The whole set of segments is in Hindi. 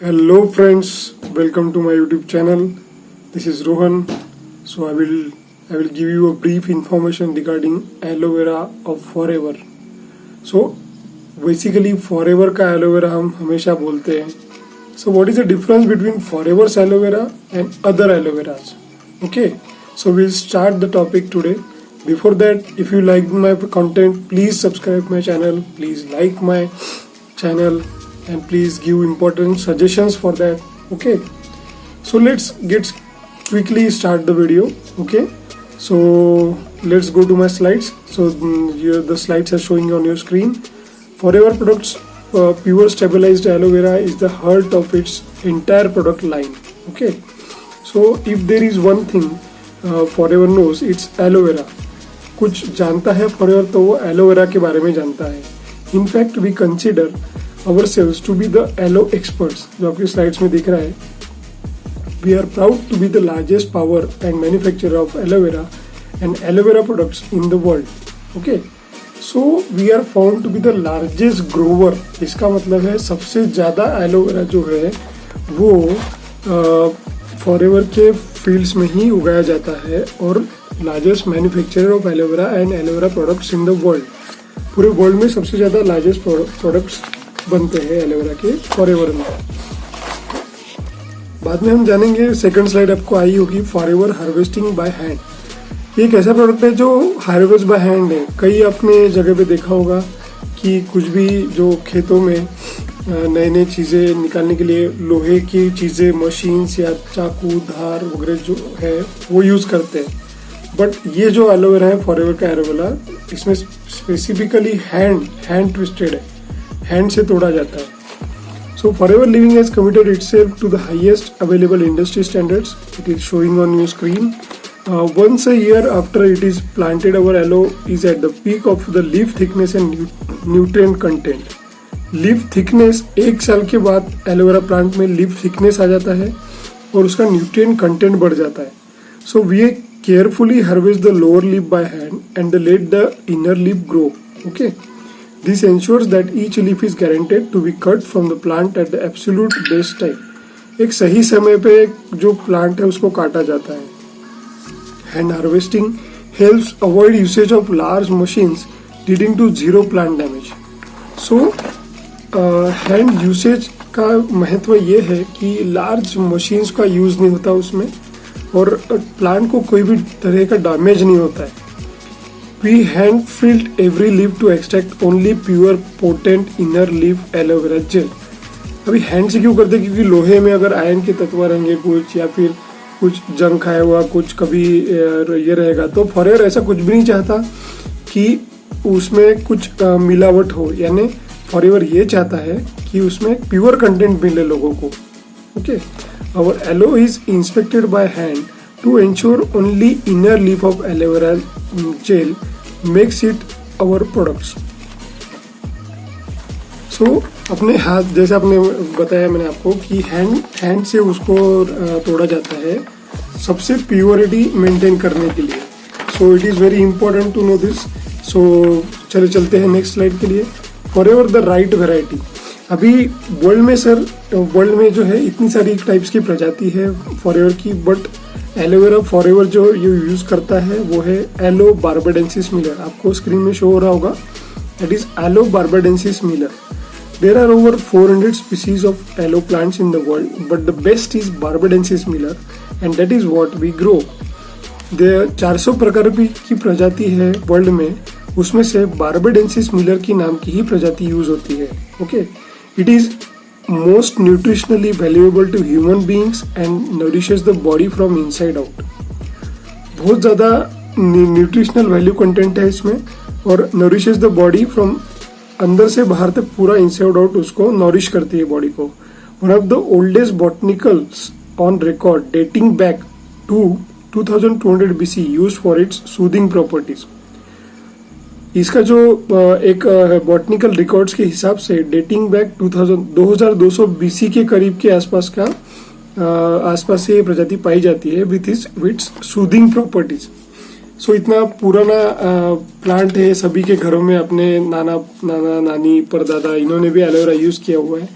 Hello friends, welcome to my YouTube channel. This is Rohan. So I will give you a brief information regarding aloe vera of forever. So basically forever का aloe vera हम हमेशा बोलते हैं. So what is the difference between forever's aloe vera and other aloe veras? Okay, so we'll start the topic today. Before that, if you like my content, please subscribe my channel, please like my channel, and please give important suggestions for that. Okay, so let's get quickly start the video. Okay, so let's go to my slides. So here the slides are showing on your screen. Forever Products pure stabilized aloe vera is the heart of its entire product line. Okay, so if there is one thing Forever knows, it's aloe vera. कुछ जानता है Forever तो वो aloe vera के बारे में जानता है. In fact, we consider ourselves to be the aloe experts, जो आपकी स्लाइड्स में दिख रहा है. We are proud to be the largest power and manufacturer of aloe vera and aloe vera products in the world. Okay, so we are found to be the largest grower. इसका मतलब है सबसे ज़्यादा aloe vera जो है वो Forever के फील्ड्स में ही उगाया जाता है और largest manufacturer of aloe vera and aloe vera products in the world. पूरे वर्ल्ड में सबसे ज़्यादा लार्जेस्ट प्रोडक्ट्स बनते हैं एलोवेरा के फॉरएवर में. बाद में हम जानेंगे. सेकंड स्लाइड आपको आई होगी, फॉरएवर हार्वेस्टिंग बाय हैंड. ये एक ऐसा प्रोडक्ट है जो हार्वेस्ट बाय हैंड है. कई आपने जगह पे देखा होगा कि कुछ भी जो खेतों में नए नए चीज़ें निकालने के लिए लोहे की चीज़ें, मशीन्स या चाकू, धार वगैरह जो है वो यूज़ करते हैं. बट ये जो एलोवेरा है फॉरएवर का एलोवेरा, इसमें स्पेसिफिकली हैंड ट्विस्टेड है, हैंड से तोड़ा जाता है. So Forever Living has committed itself to the highest available industry standards. It is showing on your screen. Once a year after it is planted, our aloe is at the peak of the leaf thickness and nutrient content. Leaf thickness, एक साल के बाद एलोवेरा प्लांट में लीफ थिकनेस आ जाता है और उसका न्यूट्रिएंट कंटेंट बढ़ जाता है. So we carefully harvest the lower leaf by hand and let the inner leaf grow. Okay. This ensures that each leaf is guaranteed to be cut from the plant at the absolute best time. एक सही समय पे जो प्लांट है उसको काटा जाता है. Hand harvesting helps avoid usage of large machines leading to zero plant damage. So hand usage का महत्व ये है कि लार्ज मशीन्स का यूज नहीं होता उसमें और प्लांट को कोई भी तरह का डैमेज नहीं होता है. We hand filled every leaf to extract only pure potent inner leaf aloe vera gel. अभी हैंड से क्यों करते हैं? क्योंकि लोहे में अगर आयरन के तत्व रहेंगे कुछ या फिर कुछ जंग खाया हुआ कुछ कभी ये रहेगा, तो फॉरएवर ऐसा कुछ भी नहीं चाहता कि उसमें कुछ मिलावट हो. यानी फॉरएवर ये चाहता है कि उसमें प्योर कंटेंट मिले लोगों को. Okay, our aloe is inspected by hand to ensure only inner leaf of aloe vera gel makes it our products. So अपने हाथ, जैसे आपने बताया मैंने आपको कि हैंड से उसको तोड़ा जाता है सबसे प्योरिटी मेंटेन करने के लिए. So it is very important to know this. So चले चलते हैं नेक्स्ट स्लाइड के लिए. Forever the right variety. अभी वर्ल्ड में जो है इतनी सारी टाइप्स की प्रजाति है फॉरएवर की, बट एलोवेरा फॉरएवर जो ये यूज करता है वो है एलो बार्बाडेंसिस मिलर. आपको स्क्रीन में शो हो रहा होगा, that is aloe barbadensis miller. There are over 400 species of aloe plants in the world, but the best is barbadensis miller and that is what we grow. 400 प्रकार की प्रजाति है वर्ल्ड में, उसमें से बार्बाडेंसिस मिलर की नाम की ही प्रजाति यूज होती है. Okay, it is most nutritionally valuable to human beings and nourishes the body from inside out. बहुत ज़्यादा न्यूट्रिशनल वैल्यू कंटेंट है इसमें और nourishes the body from अंदर से बाहर तक पूरा inside out उसको नॉरिश करती है बॉडी को. One of the oldest botanicals on record dating back to 2200 BC used for its soothing properties. इसका जो एक बॉटनिकल रिकॉर्ड्स के हिसाब से डेटिंग बैक 2200 BC के करीब के आसपास से ये प्रजाति पाई जाती है विथ इट्स सूदिंग प्रॉपर्टीज. सो इतना पुराना प्लांट है, सभी के घरों में अपने नाना नानी परदादा इन्होंने भी एलोवेरा यूज किया हुआ है.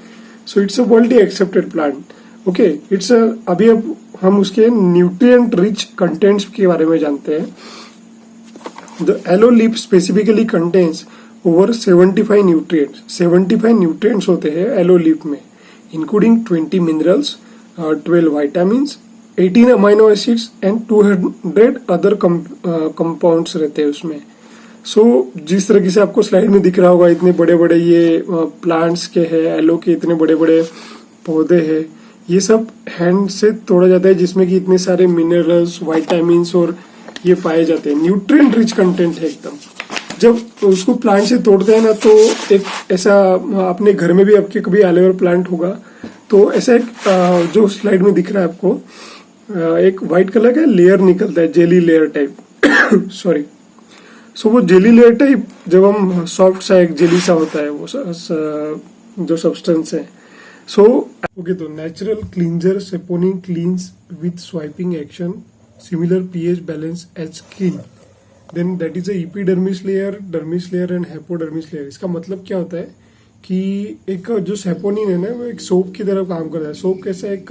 So it's a worldly accepted plant. Okay, it's अभी अब हम उसके न्यूट्रिएंट रिच कंटेंट्स के बारे में जानते हैं। The aloe leaf specifically contains over 75 nutrients. 75 nutrients होते हैं एलो लीफ में, including 20 minerals, 12 vitamins, 18 amino acids and 200 other compounds रहते हैं उसमें। सो जिस तरीके से आपको स्लाइड में दिख रहा होगा, इतने बड़े बड़े ये प्लांट्स के हैं, एलो के इतने बड़े बड़े पौधे हैं, ये सब हैंड से तोड़ा जाता है, जिसमें कि इतने सारे मिनरल्स, विटामिन्स और ये पाए जाते हैं। न्यूट्रिएंट रिच कंटेंट है एकदम। जब उसको प्लांट से तोड़ते हैं ना, तो एक ऐसा, अपने घर में भी आपके कभी एलोवेरा प्लांट होगा, तो ऐसा एक जो स्लाइड में दिख रहा है आपको, एक व्हाइट कलर का लेयर निकलता है, जेली लेयर टाइप सॉरी। सो वो जेली लेयर टाइप, जब हम सॉफ्ट सा एक जेली सा होता है वो जो सब्सटेंस है। सो ओके, तो natural cleanser saponin cleanses with swiping action, similar pH balance as skin, then that is a epidermis layer, dermis layer and hypodermis layer. इसका मतलब क्या होता है कि एक जो सेपोनिन है ना, वो एक सोप की तरह काम करता है। सोप कैसा, एक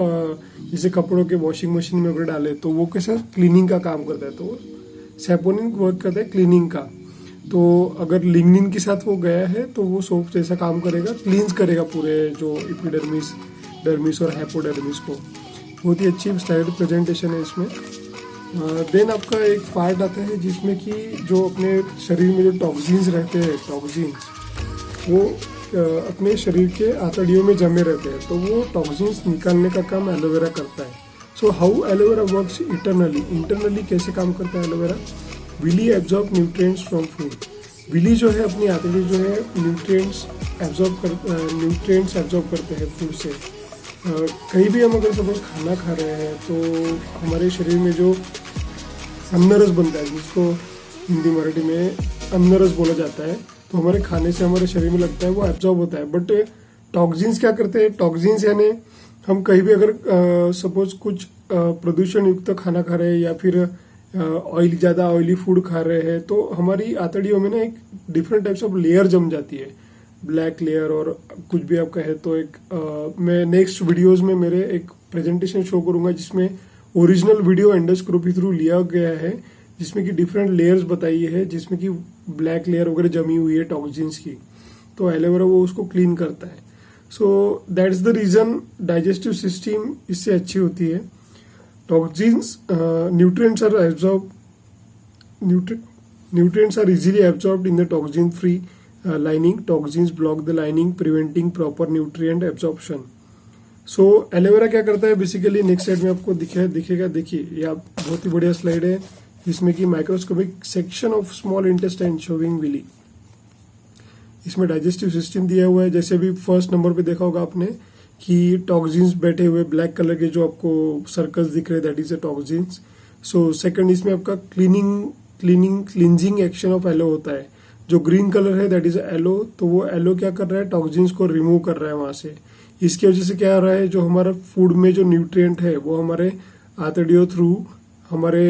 जैसे कपड़ों के वॉशिंग मशीन में अगर डाले तो वो कैसा क्लीनिंग का काम करता है, तो सेपोनिन वर्क करता है क्लीनिंग का। तो अगर लिग्निन के साथ वो गया है तो वो सोप जैसा काम करेगा, क्लींस करेगा पूरे जो एपिडर्मिस, डर्मिस और हेपोडर्मिस को। बहुत ही अच्छी स्लाइड प्रेजेंटेशन है इसमें। देन आपका एक पार्ट आता है जिसमें कि जो अपने शरीर में जो टॉक्सिन्स रहते हैं, टॉक्सिन्स वो अपने शरीर के आंतड़ियों में जमे रहते हैं, तो वो टॉक्सिन्स निकालने का काम एलोवेरा करता है। So how aloe vera works internally कैसे काम करता है एलोवेरा? Villi absorb nutrients from food. Villi जो है, अपनी आंतड़ी जो है, न्यूट्रिएंट्स एब्जॉर्ब करते हैं फूड से। कहीं भी हम अगर सपोज खाना खा रहे हैं तो हमारे शरीर में जो अन्नरस बनता है, जिसको हिंदी मराठी में अन्नरस बोला जाता है, तो हमारे खाने से हमारे शरीर में लगता है वो एब्जॉर्ब होता है। बट टॉक्सिन्स क्या करते हैं? टॉक्सिन्स यानी हम कहीं भी अगर सपोज कुछ प्रदूषण युक्त खाना खा रहे हैं या फिर ज़्यादा ऑयली फूड खा रहे हैं, तो हमारी आंतड़ियों में ना एक डिफरेंट टाइप्स ऑफ लेयर जम जाती है, ब्लैक लेयर और कुछ भी आप कहे तो एक मैं नेक्स्ट वीडियोस में मेरे एक प्रेजेंटेशन शो करूंगा जिसमें ओरिजिनल वीडियो एंडोस्कोपी थ्रू लिया गया है, जिसमें कि डिफरेंट लेयर्स बताई है, जिसमें कि ब्लैक लेयर वगैरह जमी हुई है टॉक्सिन्स की। तो एलोवेरा वो उसको क्लीन करता है। So that is the reason digestive system इससे अच्छी होती है। Toxins, nutrients are easily absorbed in the toxin free lining. Toxins block the lining, preventing proper nutrient absorption. So aloe vera क्या करता है बेसिकली, नेक्स्ट स्लाइड में आपको दिखेगा। देखिए, ये आप बहुत ही बढ़िया स्लाइड है जिसमें कि microscopic section of small intestine showing villi. इसमें डाइजेस्टिव सिस्टम दिया हुआ है, जैसे अभी फर्स्ट नंबर पे देखा होगा आपने कि टॉक्सिन्स बैठे हुए ब्लैक कलर के जो आपको सर्कल्स दिख रहे हैं, that is a toxins. So second इसमें आपका क्लींजिंग एक्शन ऑफ एलो होता है। जो ग्रीन कलर है दैट इज एलो, तो वो एलो क्या कर रहा है? टॉक्सिन्स को रिमूव कर रहा है वहां से। इसकी वजह से क्या हो रहा है, जो हमारा फूड में जो न्यूट्रिएंट है वो हमारे आंतड़ियों थ्रू हमारे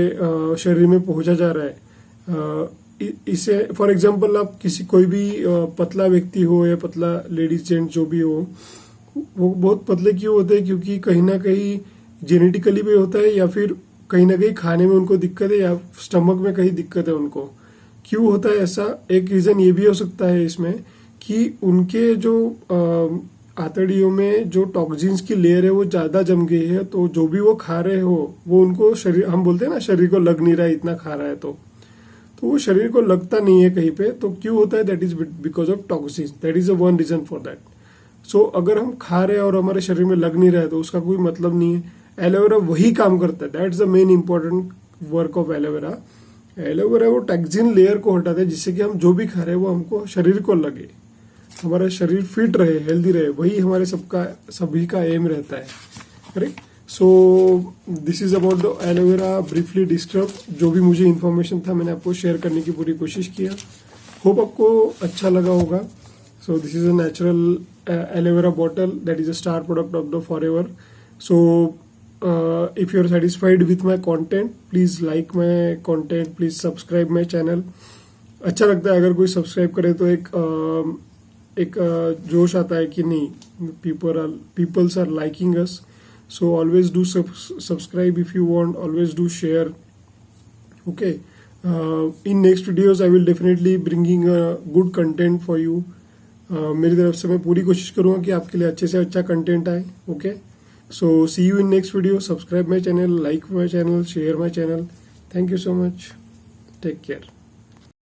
शरीर में पहुंचा जा रहा है। इसे फॉर एग्जाम्पल आप कोई भी पतला व्यक्ति हो या पतला लेडीज जेंट जो भी हो, वो बहुत पतले क्यों होते हैं? क्योंकि कहीं ना कहीं जेनेटिकली भी होता है या फिर कहीं ना कहीं खाने में उनको दिक्कत है या स्टमक में कहीं दिक्कत है उनको। क्यों होता है ऐसा? एक रीजन ये भी हो सकता है इसमें कि उनके जो आंतड़ियों में जो टॉक्सिन्स की लेयर है वो ज्यादा जम गई है, तो जो भी वो खा रहे हो वो उनको शरीर, हम बोलते हैं ना शरीर को लग नहीं रहा है इतना खा रहा है, तो वो शरीर को लगता नहीं है कहीं पे। तो क्यों होता है? That is because of toxins. That is a one reason for that. So अगर हम खा रहे हैं और हमारे शरीर में लग नहीं रहा है तो उसका कोई मतलब नहीं है। एलोवेरा वही काम करता है, that's the main important work of aloe vera. Aloe vera वो टॉक्सिन लेयर को हटाता है जिससे कि हम जो भी खा रहे हैं वो हमको शरीर को लगे, हमारा शरीर फिट रहे, हेल्दी रहे, वही हमारे सभी का एम रहता है। Correct? So this is about the aloe vera briefly describe. जो भी मुझे इन्फॉर्मेशन था मैंने आपको शेयर करने की पूरी कोशिश किया। होप आपको अच्छा लगा होगा। So this is a natural aloe vera bottle that is a star product of the Forever. So if you are satisfied with my content, please like my content, please subscribe my channel. अच्छा लगता है अगर कोई सब्सक्राइब करे तो एक जोश आता है कि नहीं peoples are liking us. So always do subscribe if you want, always do share. Okay, in next videos I will definitely bringing a good content for you. मेरी तरफ से मैं पूरी कोशिश करूँगा कि आपके लिए अच्छे से अच्छा कंटेंट आए. Okay, so see you in next video. Subscribe my channel, like my channel, share my channel. Thank you so much. Take care.